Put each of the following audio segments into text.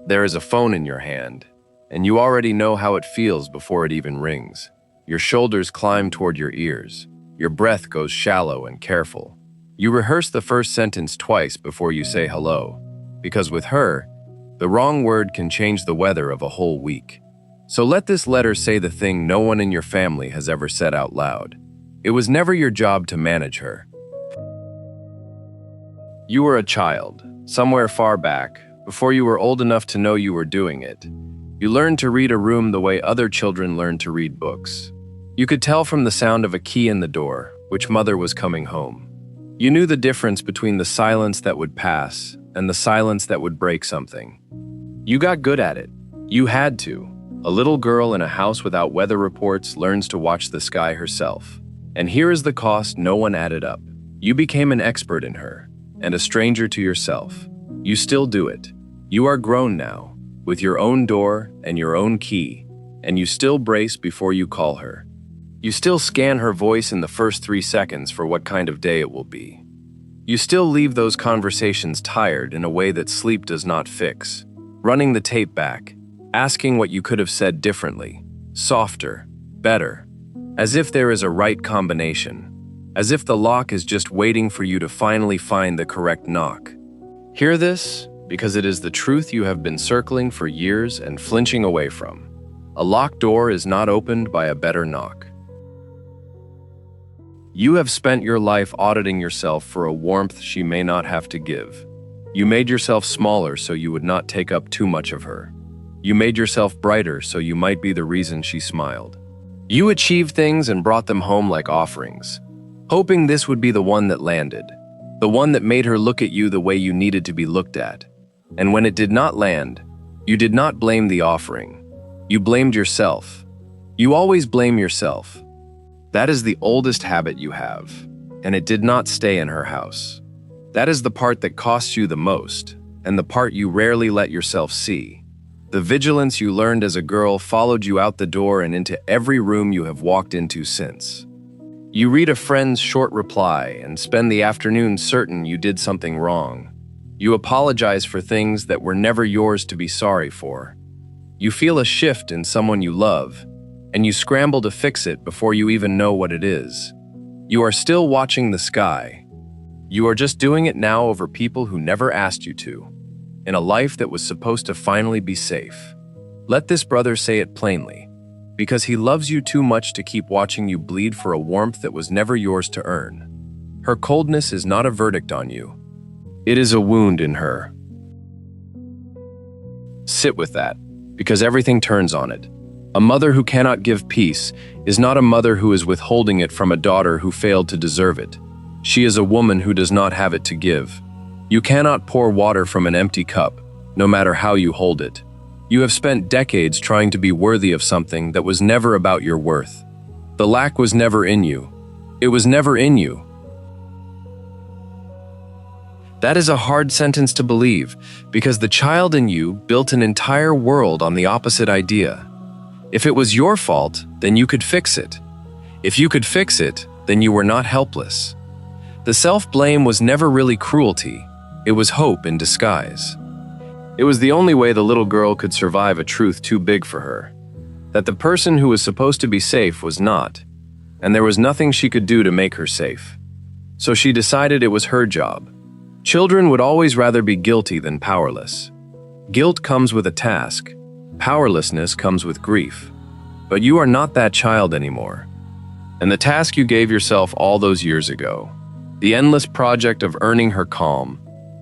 There is a phone in your hand, and you already know how it feels before it even rings. Your shoulders climb toward your ears. Your breath goes shallow and careful. You rehearse the first sentence twice before you say hello, because with her, the wrong word can change the weather of a whole week. So let this letter say the thing no one in your family has ever said out loud. It was never your job to manage her. You were a child, somewhere far back, before you were old enough to know you were doing it. You learned to read a room the way other children learn to read books. You could tell from the sound of a key in the door which mother was coming home. You knew the difference between the silence that would pass and the silence that would break something. You got good at it. You had to. A little girl in a house without weather reports learns to watch the sky herself. And here is the cost no one added up. You became an expert in her, and a stranger to yourself. You still do it. You are grown now, with your own door and your own key, and you still brace before you call her. You still scan her voice in the first 3 seconds for what kind of day it will be. You still leave those conversations tired in a way that sleep does not fix, running the tape back, asking what you could have said differently, softer, better, as if there is a right combination, as if the lock is just waiting for you to finally find the correct knock. Hear this, because it is the truth you have been circling for years and flinching away from. A locked door is not opened by a better knock. You have spent your life auditing yourself for a warmth she may not have to give. You made yourself smaller so you would not take up too much of her. You made yourself brighter so you might be the reason she smiled. You achieved things and brought them home like offerings, hoping this would be the one that landed, the one that made her look at you the way you needed to be looked at. And when it did not land, you did not blame the offering. You blamed yourself. You always blame yourself. That is the oldest habit you have, and it did not stay in her house. That is the part that costs you the most, and the part you rarely let yourself see. The vigilance you learned as a girl followed you out the door and into every room you have walked into since. You read a friend's short reply and spend the afternoon certain you did something wrong. You apologize for things that were never yours to be sorry for. You feel a shift in someone you love, and you scramble to fix it before you even know what it is. You are still watching the sky. You are just doing it now over people who never asked you to, in a life that was supposed to finally be safe. Let this brother say it plainly, because he loves you too much to keep watching you bleed for a warmth that was never yours to earn. Her coldness is not a verdict on you. It is a wound in her. Sit with that, because everything turns on it. A mother who cannot give peace is not a mother who is withholding it from a daughter who failed to deserve it. She is a woman who does not have it to give. You cannot pour water from an empty cup, no matter how you hold it. You have spent decades trying to be worthy of something that was never about your worth. The lack was never in you. It was never in you. That is a hard sentence to believe, because the child in you built an entire world on the opposite idea. If it was your fault, then you could fix it. If you could fix it, then you were not helpless. The self-blame was never really cruelty. It was hope in disguise. It was the only way the little girl could survive a truth too big for her, that the person who was supposed to be safe was not, and there was nothing she could do to make her safe. So she decided it was her job. Children would always rather be guilty than powerless. Guilt comes with a task. Powerlessness comes with grief. But you are not that child anymore. And the task you gave yourself all those years ago, the endless project of earning her calm,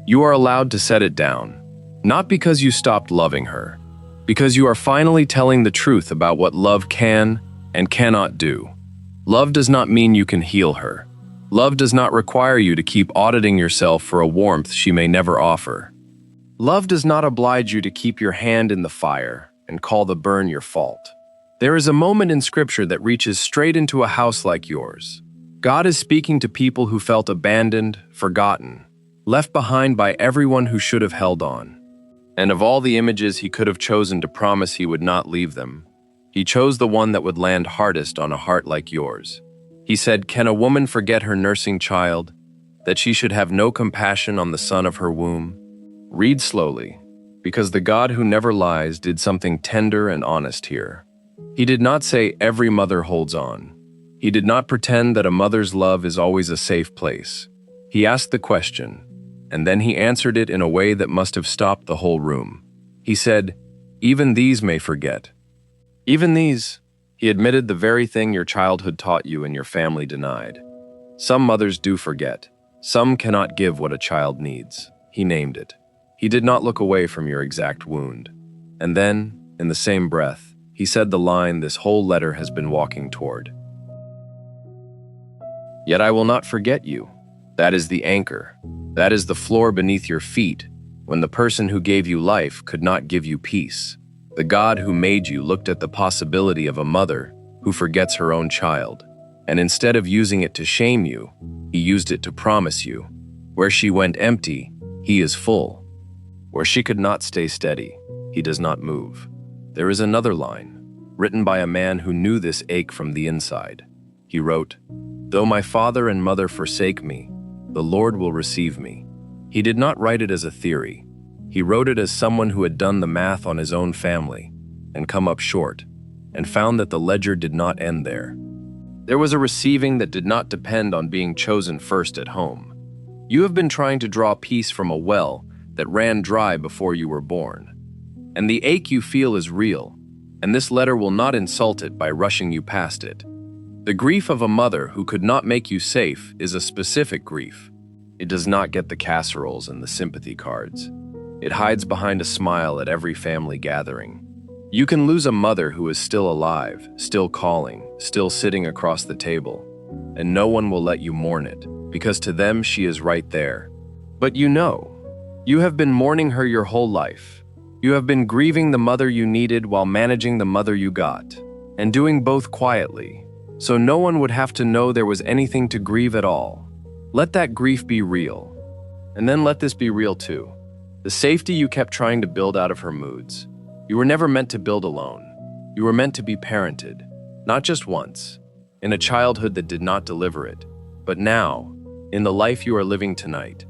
you are allowed to set it down. Not because you stopped loving her, because you are finally telling the truth about what love can and cannot do. Love does not mean you can heal her. Love does not require you to keep auditing yourself for a warmth she may never offer. Love does not oblige you to keep your hand in the fire and call the burn your fault. There is a moment in Scripture that reaches straight into a house like yours. God is speaking to people who felt abandoned, forgotten, left behind by everyone who should have held on. And of all the images he could have chosen to promise he would not leave them, he chose the one that would land hardest on a heart like yours. He said, "Can a woman forget her nursing child, that she should have no compassion on the son of her womb?" Read slowly. because the God who never lies did something tender and honest here. He did not say every mother holds on. He did not pretend that a mother's love is always a safe place. He asked the question, and then he answered it in a way that must have stopped the whole room. He said, "Even these may forget." Even these. He admitted the very thing your childhood taught you and your family denied. Some mothers do forget. Some cannot give what a child needs. He named it. He did not look away from your exact wound. And then, in the same breath, he said the line this whole letter has been walking toward. Yet I will not forget you. That is the anchor. That is the floor beneath your feet when the person who gave you life could not give you peace. The God who made you looked at the possibility of a mother who forgets her own child, and instead of using it to shame you, he used it to promise you. Where she went empty, he is full. Where she could not stay steady, he does not move. There is another line, written by a man who knew this ache from the inside. He wrote, "Though my father and mother forsake me, the Lord will receive me." He did not write it as a theory. He wrote it as someone who had done the math on his own family and come up short, and found that the ledger did not end there. There was a receiving that did not depend on being chosen first at home. You have been trying to draw peace from a well that ran dry before you were born. And the ache you feel is real, and this letter will not insult it by rushing you past it. The grief of a mother who could not make you safe is a specific grief. It does not get the casseroles and the sympathy cards. It hides behind a smile at every family gathering. You can lose a mother who is still alive, still calling, still sitting across the table, and no one will let you mourn it, because to them she is right there. But you have been mourning her your whole life. You have been grieving the mother you needed while managing the mother you got, and doing both quietly, so no one would have to know there was anything to grieve at all. Let that grief be real. And then let this be real too. The safety you kept trying to build out of her moods. You were never meant to build alone. You were meant to be parented, not just once, in a childhood that did not deliver it, but now, in the life you are living tonight.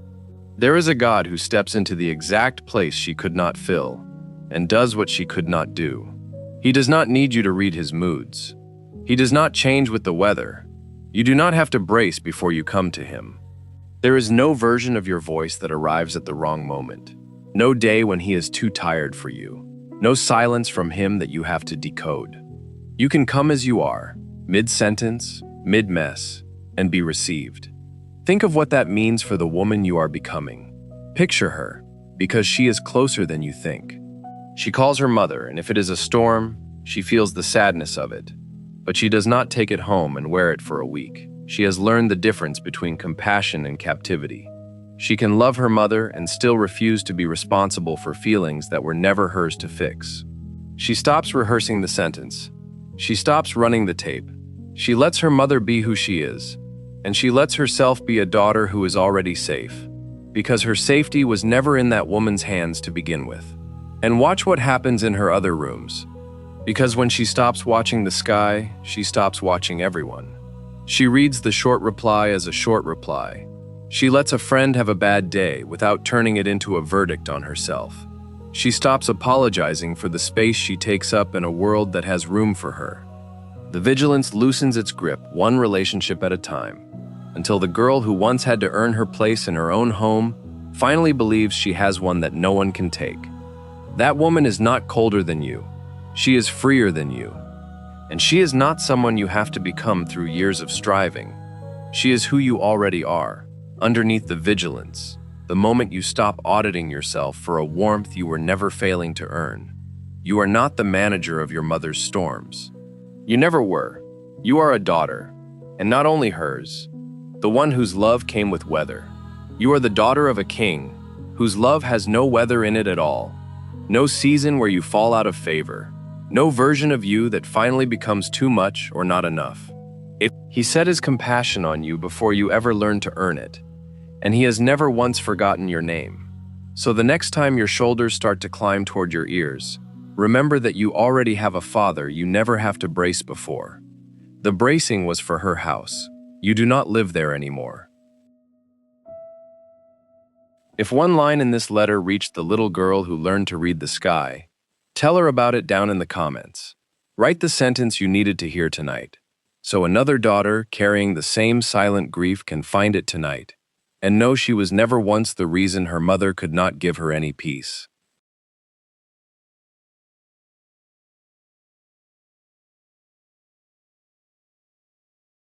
There is a God who steps into the exact place she could not fill and does what she could not do. He does not need you to read his moods. He does not change with the weather. You do not have to brace before you come to him. There is no version of your voice that arrives at the wrong moment. No day when he is too tired for you. No silence from him that you have to decode. You can come as you are, mid-sentence, mid-mess, and be received. Think of what that means for the woman you are becoming. Picture her, because she is closer than you think. She calls her mother, and if it is a storm, she feels the sadness of it. But she does not take it home and wear it for a week. She has learned the difference between compassion and captivity. She can love her mother and still refuse to be responsible for feelings that were never hers to fix. She stops rehearsing the sentence. She stops running the tape. She lets her mother be who she is, and she lets herself be a daughter who is already safe, because her safety was never in that woman's hands to begin with. And watch what happens in her other rooms, because when she stops watching the sky, she stops watching everyone. She reads the short reply as a short reply. She lets a friend have a bad day without turning it into a verdict on herself. She stops apologizing for the space she takes up in a world that has room for her. The vigilance loosens its grip one relationship at a time, until the girl who once had to earn her place in her own home finally believes she has one that no one can take. That woman is not colder than you. She is freer than you. And she is not someone you have to become through years of striving. She is who you already are, underneath the vigilance, the moment you stop auditing yourself for a warmth you were never failing to earn. You are not the manager of your mother's storms. You never were. You are a daughter, and not only hers, the one whose love came with weather. You are the daughter of a king, whose love has no weather in it at all, no season where you fall out of favor, no version of you that finally becomes too much or not enough. He set his compassion on you before you ever learned to earn it, and he has never once forgotten your name. So the next time your shoulders start to climb toward your ears, remember that you already have a father you never have to brace before. The bracing was for her house. You do not live there anymore. If one line in this letter reached the little girl who learned to read the sky, tell her about it down in the comments. Write the sentence you needed to hear tonight, so another daughter carrying the same silent grief can find it tonight and know she was never once the reason her mother could not give her any peace.